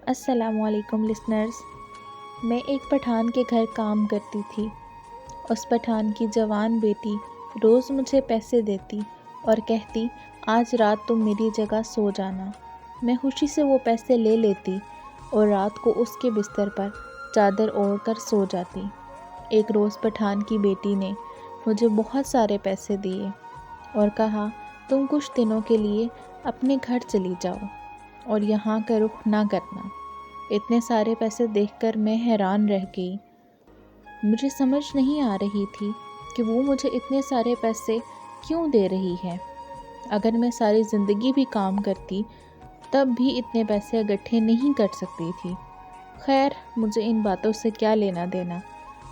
السلام علیکم لسنرز۔ میں ایک پٹھان کے گھر کام کرتی تھی۔ اس پٹھان کی جوان بیٹی روز مجھے پیسے دیتی اور کہتی آج رات تم میری جگہ سو جانا۔ میں خوشی سے وہ پیسے لے لیتی اور رات کو اس کے بستر پر چادر اوڑھ کر سو جاتی۔ ایک روز پٹھان کی بیٹی نے مجھے بہت سارے پیسے دیے اور کہا تم کچھ دنوں کے لیے اپنے گھر چلی جاؤ اور یہاں کا رخ نہ کرنا۔ اتنے سارے پیسے دیکھ کر میں حیران رہ گئی۔ مجھے سمجھ نہیں آ رہی تھی کہ وہ مجھے اتنے سارے پیسے کیوں دے رہی ہے۔ اگر میں ساری زندگی بھی کام کرتی تب بھی اتنے پیسے اکٹھے نہیں کر سکتی تھی۔ خیر، مجھے ان باتوں سے کیا لینا دینا۔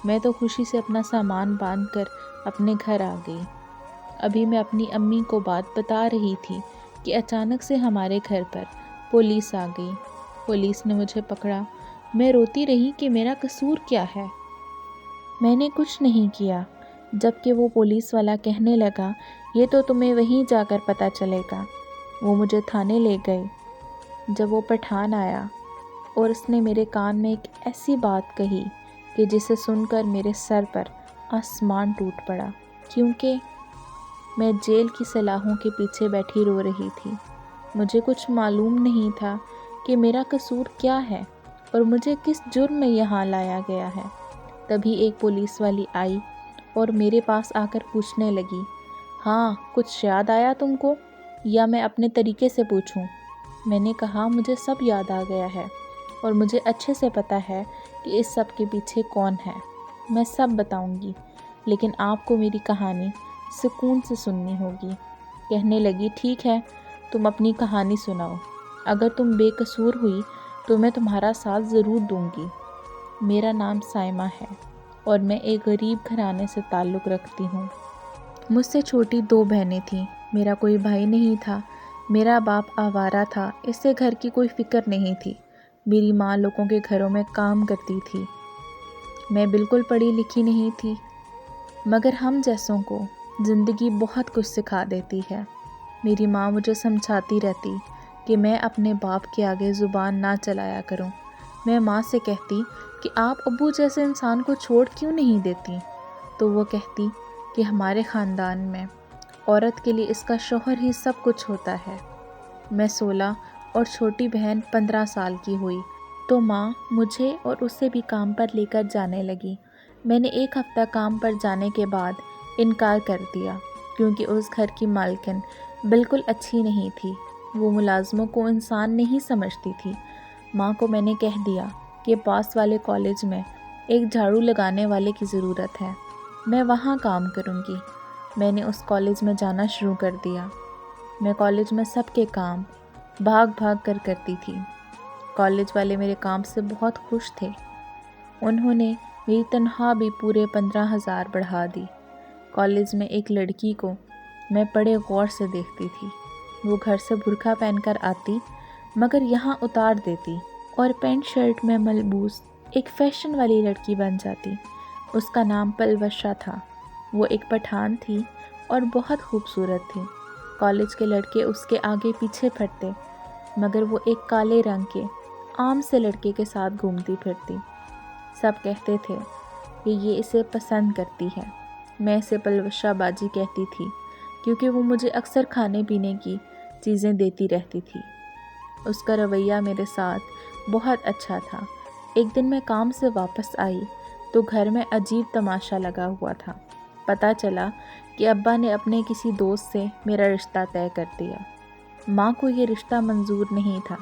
میں تو خوشی سے اپنا سامان باندھ کر اپنے گھر آ گئی۔ ابھی میں اپنی امی کو بات بتا رہی تھی کہ اچانک سے ہمارے گھر پر پولیس آ گئی۔ پولیس نے مجھے پکڑا۔ میں روتی رہی کہ میرا قصور کیا ہے۔ میں نے کچھ نہیں کیا، جبکہ وہ پولیس والا کہنے لگا یہ تو تمہیں وہیں جا کر پتہ چلے گا۔ وہ مجھے تھانے لے گئے۔ جب وہ پٹھان آیا اور اس نے میرے کان میں ایک ایسی بات کہی کہ جسے سن کر میرے سر پر آسمان ٹوٹ پڑا، کیونکہ میں جیل کی سلاخوں کے پیچھے بیٹھی رو رہی تھی۔ مجھے کچھ معلوم نہیں تھا کہ میرا قصور کیا ہے اور مجھے کس جرم میں یہاں لایا گیا ہے۔ تبھی ایک پولیس والی آئی اور میرے پاس آ کر پوچھنے لگی، ہاں کچھ یاد آیا تم کو، یا میں اپنے طریقے سے پوچھوں؟ میں نے کہا مجھے سب یاد آ گیا ہے اور مجھے اچھے سے پتہ ہے کہ اس سب کے پیچھے کون ہے۔ میں سب بتاؤں گی، لیکن آپ کو میری کہانی سکون سے سننی ہوگی۔ کہنے لگی ٹھیک ہے، تم اپنی کہانی سناؤ۔ اگر تم بے قصور ہوئی تو میں تمہارا ساتھ ضرور دوں گی۔ میرا نام سائمہ ہے اور میں ایک غریب گھرانے سے تعلق رکھتی ہوں۔ مجھ سے چھوٹی 2 بہنیں تھیں۔ میرا کوئی بھائی نہیں تھا۔ میرا باپ آوارہ تھا، اس سے گھر کی کوئی فکر نہیں تھی۔ میری ماں لوگوں کے گھروں میں کام کرتی تھی۔ میں بالکل پڑھی لکھی نہیں تھی، مگر ہم جیسوں کو زندگی بہت کچھ سکھا دیتی ہے۔ میری ماں مجھے سمجھاتی رہتی کہ میں اپنے باپ کے آگے زبان نہ چلایا کروں۔ میں ماں سے کہتی کہ آپ ابو جیسے انسان کو چھوڑ کیوں نہیں دیتی؟ تو وہ کہتی کہ ہمارے خاندان میں عورت کے لیے اس کا شوہر ہی سب کچھ ہوتا ہے۔ میں 16 اور چھوٹی بہن 15 سال کی ہوئی تو ماں مجھے اور اسے بھی کام پر لے کر جانے لگی۔ میں نے 1 ہفتہ کام پر جانے کے بعد انکار کر دیا، کیونکہ اس گھر کی مالکن بالکل اچھی نہیں تھی۔ وہ ملازموں کو انسان نہیں سمجھتی تھی۔ ماں کو میں نے کہہ دیا کہ پاس والے کالج میں ایک جھاڑو لگانے والے کی ضرورت ہے، میں وہاں کام کروں گی۔ میں نے اس کالج میں جانا شروع کر دیا۔ میں کالج میں سب کے کام بھاگ بھاگ کر کرتی تھی۔ کالج والے میرے کام سے بہت خوش تھے۔ انہوں نے میری تنخواہ بھی پورے 15,000 بڑھا دی۔ کالج میں ایک لڑکی کو میں بڑے غور سے دیکھتی تھی۔ وہ گھر سے برقع پہن کر آتی مگر یہاں اتار دیتی اور پینٹ شرٹ میں ملبوس ایک فیشن والی لڑکی بن جاتی۔ اس کا نام پلوشا تھا۔ وہ ایک پٹھان تھی اور بہت خوبصورت تھی۔ کالج کے لڑکے اس کے آگے پیچھے پھرتے، مگر وہ ایک کالے رنگ کے عام سے لڑکے کے ساتھ گھومتی پھرتی۔ سب کہتے تھے کہ یہ اسے پسند کرتی ہے۔ میں اسے پلوشا باجی کہتی تھی، کیونکہ وہ مجھے اکثر کھانے پینے کی چیزیں دیتی رہتی تھی۔ اس کا رویہ میرے ساتھ بہت اچھا تھا۔ ایک دن میں کام سے واپس آئی تو گھر میں عجیب تماشا لگا ہوا تھا۔ پتہ چلا کہ ابا نے اپنے کسی دوست سے میرا رشتہ طے کر دیا۔ ماں کو یہ رشتہ منظور نہیں تھا،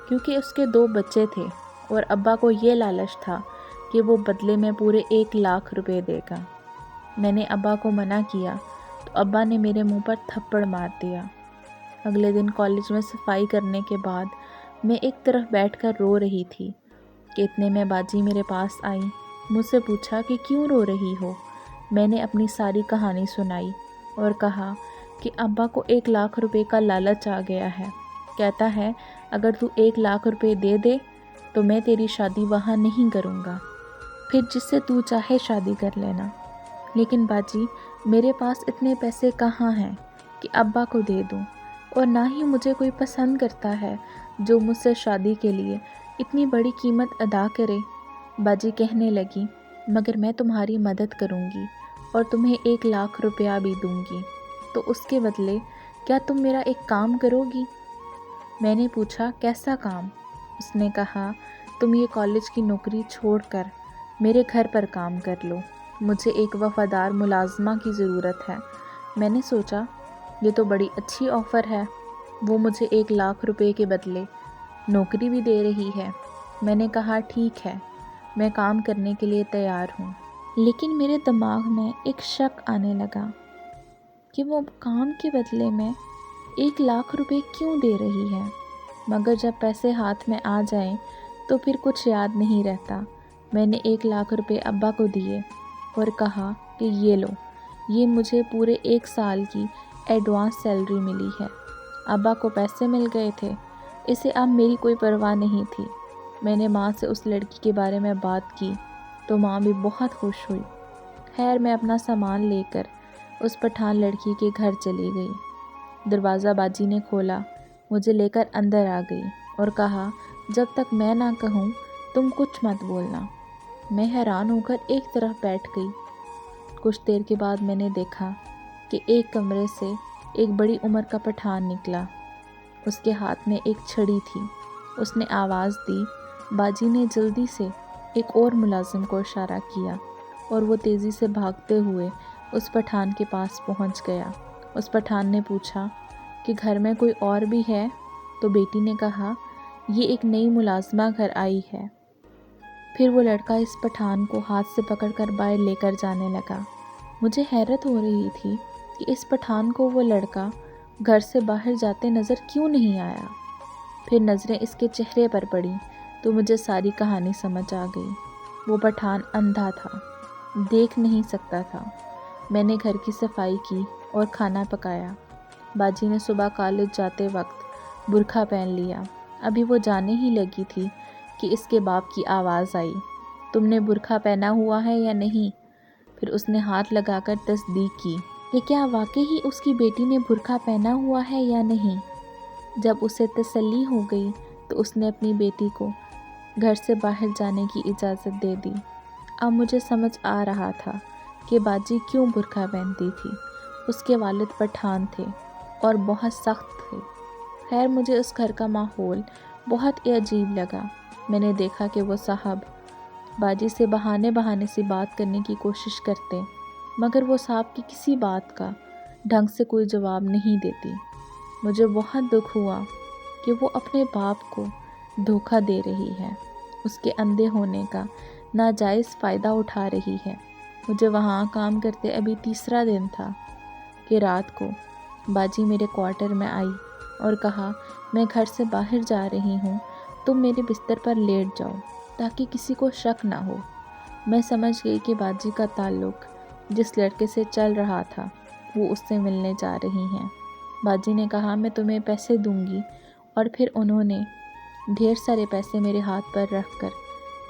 کیونکہ اس کے 2 بچے تھے اور ابا کو یہ لالچ تھا کہ وہ بدلے میں پورے 1 لاکھ روپے دے گا۔ میں نے ابا کو منع کیا تو ابا نے میرے منہ پر تھپڑ مار دیا۔ اگلے دن کالج میں صفائی کرنے کے بعد میں ایک طرف بیٹھ کر رو رہی تھی کہ اتنے میں باجی میرے پاس آئی۔ مجھ سے پوچھا کہ کیوں رو رہی ہو؟ میں نے اپنی ساری کہانی سنائی اور کہا کہ ابا کو 1 لاکھ روپے کا لالچ آ گیا ہے۔ کہتا ہے اگر تو 1 لاکھ روپے دے دے تو میں تیری شادی وہاں نہیں کروں گا، پھر جس سے تو چاہے شادی کر لینا۔ لیکن باجی میرے پاس اتنے پیسے کہاں ہیں کہ ابا کو دے دوں، اور نہ ہی مجھے کوئی پسند کرتا ہے جو مجھ سے شادی کے لیے اتنی بڑی قیمت ادا کرے؟ باجی کہنے لگی، مگر میں تمہاری مدد کروں گی اور تمہیں 1 لاکھ روپیہ بھی دوں گی، تو اس کے بدلے کیا تم میرا ایک کام کرو گی؟ میں نے پوچھا، کیسا کام؟ اس نے کہا، تم یہ کالج کی نوکری چھوڑ کر میرے گھر پر کام کر لو، مجھے ایک وفادار ملازمہ کی ضرورت ہے۔ میں نے سوچا، یہ تو بڑی اچھی آفر ہے، وہ مجھے 1 لاکھ روپے کے بدلے نوکری بھی دے رہی ہے۔ میں نے کہا، ٹھیک ہے، میں کام کرنے کے لیے تیار ہوں۔ لیکن میرے دماغ میں ایک شک آنے لگا کہ وہ کام کے بدلے میں 1 لاکھ روپے کیوں دے رہی ہے؟ مگر جب پیسے ہاتھ میں آ جائیں تو پھر کچھ یاد نہیں رہتا۔ میں نے 1 لاکھ روپے ابا کو دیے اور کہا کہ یہ لو، یہ مجھے پورے 1 سال کی ایڈوانس سیلری ملی ہے۔ ابا کو پیسے مل گئے تھے، اسے اب میری کوئی پرواہ نہیں تھی۔ میں نے ماں سے اس لڑکی کے بارے میں بات کی تو ماں بھی بہت خوش ہوئی۔ خیر، میں اپنا سامان لے کر اس پٹھان لڑکی کے گھر چلی گئی۔ دروازہ باجی نے کھولا، مجھے لے کر اندر آ گئی اور کہا، جب تک میں نہ کہوں تم کچھ مت بولنا۔ میں حیران ہو کر ایک طرف بیٹھ گئی۔ کچھ دیر کے بعد میں نے دیکھا کہ ایک کمرے سے ایک بڑی عمر کا پٹھان نکلا۔ اس کے ہاتھ میں ایک چھڑی تھی۔ اس نے آواز دی۔ باجی نے جلدی سے ایک اور ملازم کو اشارہ کیا اور وہ تیزی سے بھاگتے ہوئے اس پٹھان کے پاس پہنچ گیا۔ اس پٹھان نے پوچھا کہ گھر میں کوئی اور بھی ہے؟ تو بیٹی نے کہا، یہ ایک نئی ملازمہ گھر آئی ہے۔ پھر وہ لڑکا اس پٹھان کو ہاتھ سے پکڑ کر باہر لے کر جانے لگا۔ مجھے حیرت ہو رہی تھی کہ اس پٹھان کو وہ لڑکا گھر سے باہر جاتے نظر کیوں نہیں آیا۔ پھر نظریں اس کے چہرے پر پڑیں تو مجھے ساری کہانی سمجھ آ گئی۔ وہ پٹھان اندھا تھا، دیکھ نہیں سکتا تھا۔ میں نے گھر کی صفائی کی اور کھانا پکایا۔ باجی نے صبح کالج جاتے وقت برقع پہن لیا۔ ابھی وہ جانے ہی لگی تھی کہ اس کے باپ کی آواز آئی، تم نے برقع پہنا ہوا ہے یا نہیں؟ پھر اس نے ہاتھ لگا کر تصدیق کی کہ کیا واقعی ہی اس کی بیٹی نے برقع پہنا ہوا ہے یا نہیں۔ جب اسے تسلی ہو گئی تو اس نے اپنی بیٹی کو گھر سے باہر جانے کی اجازت دے دی۔ اب مجھے سمجھ آ رہا تھا کہ باجی کیوں برقع پہنتی تھی۔ اس کے والد پٹھان تھے اور بہت سخت تھے۔ خیر، مجھے اس گھر کا ماحول بہت ہی عجیب لگا۔ میں نے دیکھا کہ وہ صاحب باجی سے بہانے سے بات کرنے کی کوشش کرتے، مگر وہ صاحب کی کسی بات کا ڈھنگ سے کوئی جواب نہیں دیتی۔ مجھے بہت دکھ ہوا کہ وہ اپنے باپ کو دھوکہ دے رہی ہے، اس کے اندھے ہونے کا ناجائز فائدہ اٹھا رہی ہے۔ مجھے وہاں کام کرتے ابھی تیسرا دن تھا کہ رات کو باجی میرے کوارٹر میں آئی اور کہا، میں گھر سے باہر جا رہی ہوں، تم میرے بستر پر لیٹ جاؤ تاکہ کسی کو شک نہ ہو۔ میں سمجھ گئی کہ باجی کا تعلق جس لڑکے سے چل رہا تھا وہ اس سے ملنے جا رہی ہیں۔ باجی نے کہا، میں تمہیں پیسے دوں گی، اور پھر انہوں نے ڈھیر سارے پیسے میرے ہاتھ پر رکھ کر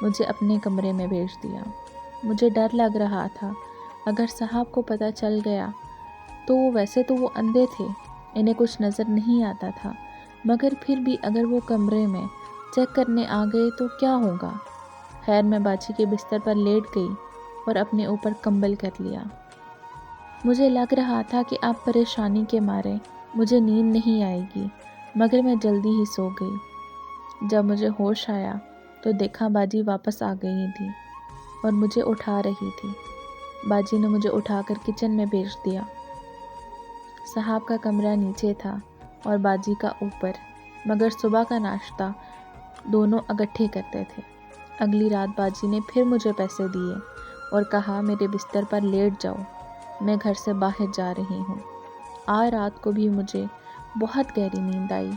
مجھے اپنے کمرے میں بھیج دیا۔ مجھے ڈر لگ رہا تھا اگر صاحب کو پتہ چل گیا تو ویسے تو وہ اندھے تھے، انہیں کچھ نظر نہیں آتا تھا، مگر پھر بھی اگر وہ کمرے میں چیک کرنے آ گئے تو کیا ہوگا۔ خیر، میں باجی کے بستر پر لیٹ گئی اور اپنے اوپر کمبل کر لیا۔ مجھے لگ رہا تھا کہ اب پریشانی کے مارے مجھے نیند نہیں آئے گی، مگر میں جلدی ہی سو گئی۔ جب مجھے ہوش آیا تو دیکھا باجی واپس آ گئی تھی اور مجھے اٹھا رہی تھی۔ باجی نے مجھے اٹھا کر کچن میں بھیج دیا۔ صاحب کا کمرہ نیچے تھا اور باجی کا اوپر، مگر صبح کا ناشتہ دونوں اکٹھے کرتے تھے۔ اگلی رات باجی نے پھر مجھے پیسے دیے اور کہا، میرے بستر پر لیٹ جاؤ، میں گھر سے باہر جا رہی ہوں۔ آج رات کو بھی مجھے بہت گہری نیند آئی۔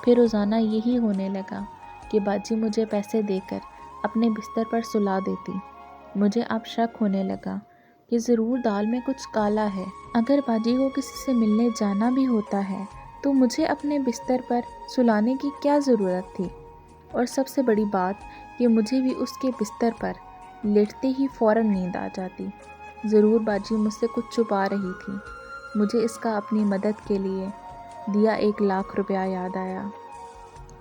پھر روزانہ یہی ہونے لگا کہ باجی مجھے پیسے دے کر اپنے بستر پر سلا دیتی۔ مجھے اب شک ہونے لگا کہ ضرور دال میں کچھ کالا ہے۔ اگر باجی کو کسی سے ملنے جانا بھی ہوتا ہے تو مجھے اپنے بستر پر سلانے کی کیا ضرورت تھی؟ اور سب سے بڑی بات کہ مجھے بھی اس کے بستر پر لیٹتے ہی فوراً نیند آ جاتی۔ ضرور باجی مجھ سے کچھ چھپا رہی تھی۔ مجھے اس کا اپنی مدد کے لیے دیا 1 لاکھ روپیہ یاد آیا۔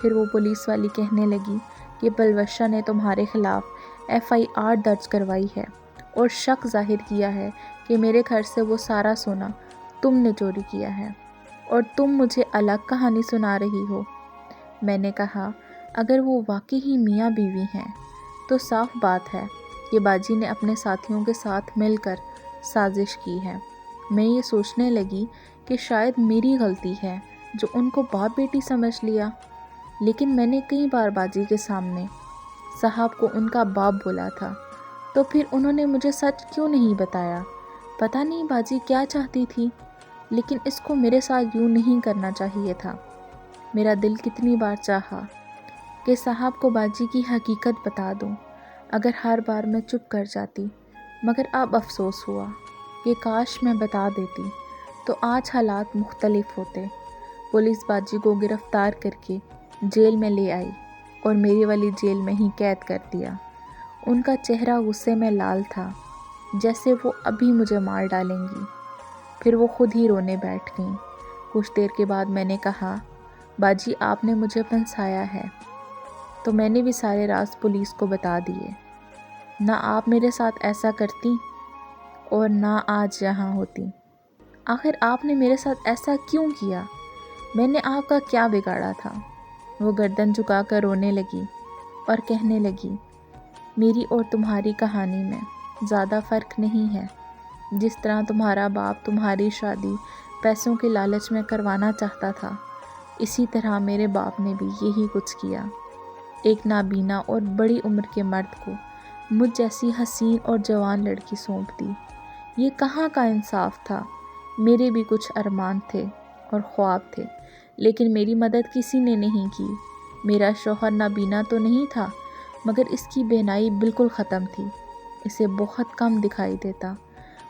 پھر وہ پولیس والی کہنے لگی کہ پلوشا نے تمہارے خلاف FIR درج کروائی ہے اور شک ظاہر کیا ہے کہ میرے گھر سے وہ سارا سونا تم نے چوری کیا ہے اور تم مجھے الگ کہانی سنا رہی ہو۔ میں نے کہا اگر وہ واقعی ہی میاں بیوی ہیں تو صاف بات ہے کہ باجی نے اپنے ساتھیوں کے ساتھ مل کر سازش کی ہے۔ میں یہ سوچنے لگی کہ شاید میری غلطی ہے جو ان کو باپ بیٹی سمجھ لیا، لیکن میں نے کئی بار باجی کے سامنے صاحب کو ان کا باپ بولا تھا، تو پھر انہوں نے مجھے سچ کیوں نہیں بتایا؟ پتہ نہیں باجی کیا چاہتی تھی، لیکن اس کو میرے ساتھ یوں نہیں کرنا چاہیے تھا۔ میرا دل کتنی بار چاہا کہ صاحب کو باجی کی حقیقت بتا دوں اگر ہر بار میں چپ کر جاتی، مگر اب افسوس ہوا کہ کاش میں بتا دیتی تو آج حالات مختلف ہوتے۔ پولیس باجی کو گرفتار کر کے جیل میں لے آئی اور میری والی جیل میں ہی قید کر دیا۔ ان کا چہرہ غصے میں لال تھا، جیسے وہ ابھی مجھے مار ڈالیں گی۔ پھر وہ خود ہی رونے بیٹھ گئیں۔ کچھ دیر کے بعد میں نے کہا باجی آپ نے مجھے پھنسایا ہے، تو میں نے بھی سارے راز پولیس کو بتا دیے۔ نہ آپ میرے ساتھ ایسا کرتی اور نہ آج یہاں ہوتی۔ آخر آپ نے میرے ساتھ ایسا کیوں کیا؟ میں نے آپ کا کیا بگاڑا تھا؟ وہ گردن جھکا کر رونے لگی اور کہنے لگی میری اور تمہاری کہانی میں زیادہ فرق نہیں ہے۔ جس طرح تمہارا باپ تمہاری شادی پیسوں کے لالچ میں کروانا چاہتا تھا، اسی طرح میرے باپ نے بھی یہی کچھ کیا۔ ایک نابینا اور بڑی عمر کے مرد کو مجھ جیسی حسین اور جوان لڑکی سونپ دی۔ یہ کہاں کا انصاف تھا؟ میرے بھی کچھ ارمان تھے اور خواب تھے، لیکن میری مدد کسی نے نہیں کی۔ میرا شوہر نابینا تو نہیں تھا، مگر اس کی بینائی بالکل ختم تھی، اسے بہت کم دکھائی دیتا،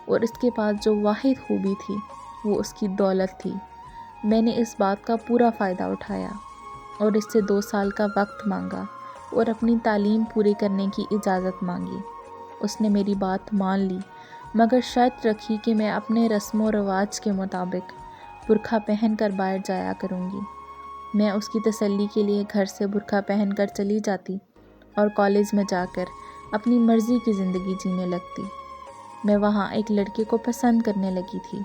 اور اس کے پاس جو واحد خوبی تھی وہ اس کی دولت تھی۔ میں نے اس بات کا پورا فائدہ اٹھایا اور اس سے 2 سال کا وقت مانگا اور اپنی تعلیم پوری کرنے کی اجازت مانگی۔ اس نے میری بات مان لی، مگر شرط رکھی کہ میں اپنے رسم و رواج کے مطابق برقع پہن کر باہر جایا کروں گی۔ میں اس کی تسلی کے لیے گھر سے برقع پہن کر چلی جاتی اور کالج میں جا کر اپنی مرضی کی زندگی جینے لگتی۔ میں وہاں ایک لڑکے کو پسند کرنے لگی تھی۔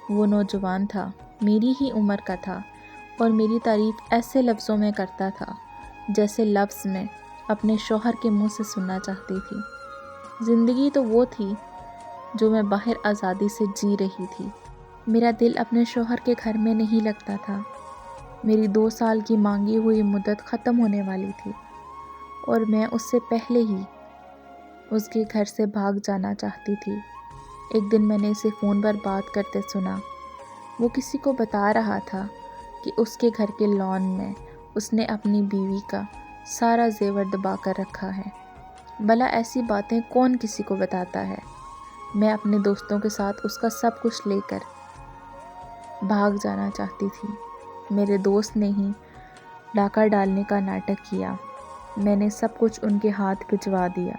وہ نوجوان تھا، میری ہی عمر کا تھا، اور میری تعریف ایسے لفظوں میں کرتا تھا جیسے لفظ میں اپنے شوہر کے منہ سے سننا چاہتی تھی۔ زندگی تو وہ تھی جو میں باہر آزادی سے جی رہی تھی۔ میرا دل اپنے شوہر کے گھر میں نہیں لگتا تھا۔ میری 2 سال کی مانگی ہوئی مدت ختم ہونے والی تھی اور میں اس سے پہلے ہی اس کے گھر سے بھاگ جانا چاہتی تھی۔ ایک دن میں نے اسے فون پر بات کرتے سنا۔ وہ کسی کو بتا رہا تھا کہ اس کے گھر کے لان میں اس نے اپنی بیوی کا سارا زیور دبا کر رکھا ہے۔ بھلا ایسی باتیں کون کسی کو بتاتا ہے؟ میں اپنے دوستوں کے ساتھ اس کا سب کچھ لے کر بھاگ جانا چاہتی تھی۔ میرے دوست نے ہی ڈاکہ ڈالنے کا ناٹک کیا۔ میں نے سب کچھ ان کے ہاتھ بھجوا دیا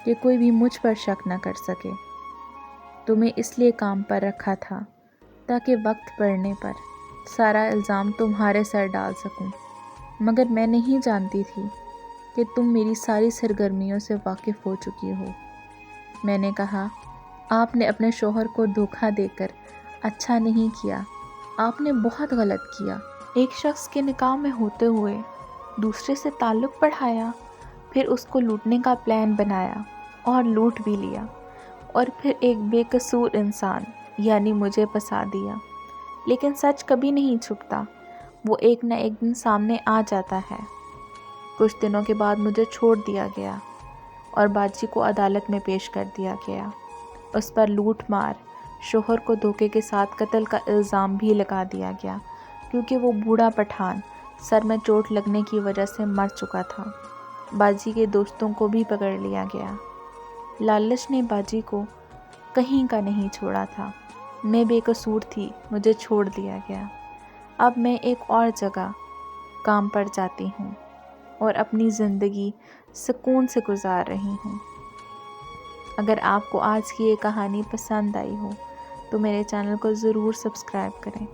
کہ کوئی بھی مجھ پر شک نہ کر سکے۔ تمہیں اس لیے کام پر رکھا تھا تاکہ وقت پڑنے پر سارا الزام تمہارے سر ڈال سکوں، مگر میں نہیں جانتی تھی کہ تم میری ساری سرگرمیوں سے واقف ہو چکی ہو۔ میں نے کہا آپ نے اپنے شوہر کو دھوکہ دے کر اچھا نہیں کیا، آپ نے بہت غلط کیا۔ ایک شخص کے نکاح میں ہوتے ہوئے دوسرے سے تعلق بڑھایا، پھر اس کو لوٹنے کا پلان بنایا اور لوٹ بھی لیا، اور پھر ایک بے قصور انسان یعنی مجھے پھنسا دیا۔ لیکن سچ کبھی نہیں چھپتا، وہ ایک نہ ایک دن سامنے آ جاتا ہے۔ کچھ دنوں کے بعد مجھے چھوڑ دیا گیا اور باجی کو عدالت میں پیش کر دیا گیا۔ اس پر لوٹ مار، شوہر کو دھوکے کے ساتھ قتل کا الزام بھی لگا دیا گیا، کیونکہ وہ بوڑھا پٹھان سر میں چوٹ لگنے کی وجہ سے مر چکا تھا۔ باجی کے دوستوں کو بھی پکڑ لیا گیا۔ لالچ نے باجی کو کہیں کا نہیں چھوڑا تھا۔ میں بے قصور تھی، مجھے چھوڑ دیا گیا۔ اب میں ایک اور جگہ کام پر جاتی ہوں اور اپنی زندگی سکون سے گزار رہی ہوں۔ اگر آپ کو آج کی یہ کہانی پسند آئی ہو تو میرے چینل کو ضرور سبسکرائب کریں۔